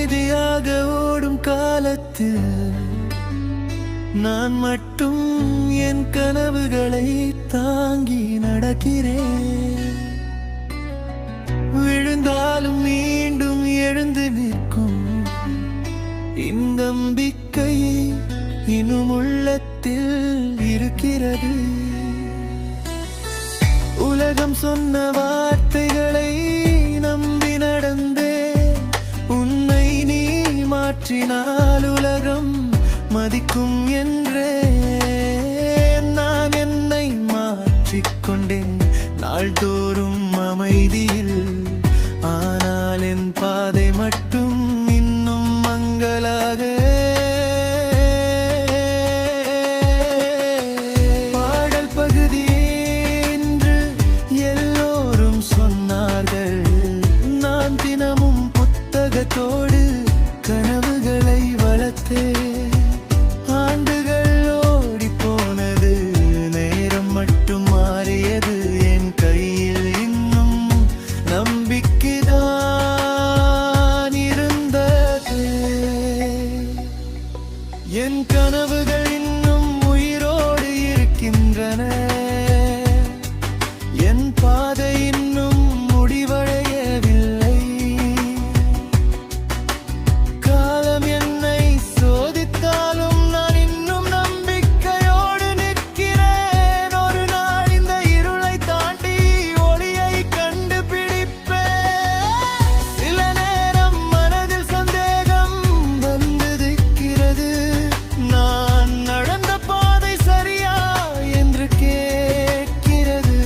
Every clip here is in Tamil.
அமைதியாக ஓடும் காலத்தில் நான் மட்டும் என் கனவுகளை தாங்கி நடக்கிறேன். விழுந்தாலும் மீண்டும் எழுந்து நிற்கும் இந்நம்பிக்கை இன்னும் உள்ளத்தில் இருக்கிறது. உலகம் சொன்ன வார்த்தைகளை நம்பி நடந்தே, உன்னை நீ மாற்றினால் உலகம் மதிக்கும் என்றே நான் என்னை மாற்றிக்கொண்டேன் நாள்தோறும் அமைதியில். ஆனால் என் பாதை மட்டும் இன்னும் மங்கலாக. பாடல் பகுதி என்று எல்லோரும் சொன்னார்கள். நான் தினமும் புத்தகத்தோடு கனவுகளை வளர்த்தேன். ஆண்டுகள் ஓடி போனது, நேரம் மட்டும் மாறியது. என் கையில் இன்னும் நம்பிக்கைதான் இருந்தது. என் கனவுகள் இன்னும் உயிரோடு இருக்கின்றன. என் பாதை இன்னும் முடிவடையவில்லை. காலம் என்னை சோதித்தாலும் நான் இன்னும் நம்பிக்கையோடு நிற்கிறேன். ஒரு நாள் இந்த இருளை தாண்டி ஒளியை கண்டுபிடிப்பேன். சில நேரம் மனதில் சந்தேகம் வந்திருக்கிறது. நான் நடந்த பாதை சரியா என்று கேட்கிறது.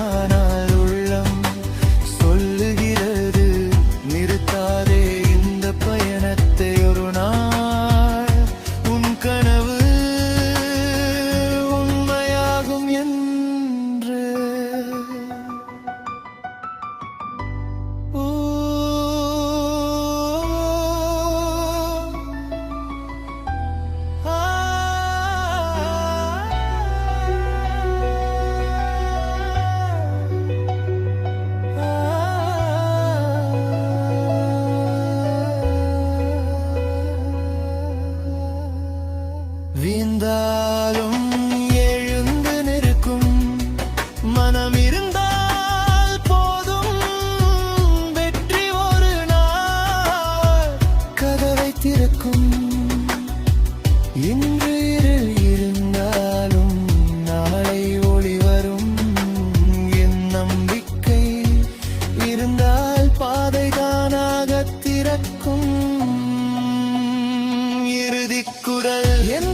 ஆனால் உள்ளம் சொல்லுகிறது, நிறுத்தாதே இந்த பயணத்தை. ஒரு நாள் உன் கனவு உண்மையாகும் என்று. ஓ, ஆ, வீழ்ந்தாலும் எழுந்து நிற்கும் மனம் இருந்தால் போதும். வெற்றி ஒரு நாள் கதவை திறக்கும். இன்று இருள் இருந்தாலும் நாளை ஒளி வரும். என் நம்பிக்கை இருந்தால் பாதை தானாக திறக்கும். இறுதிக் குரல் என்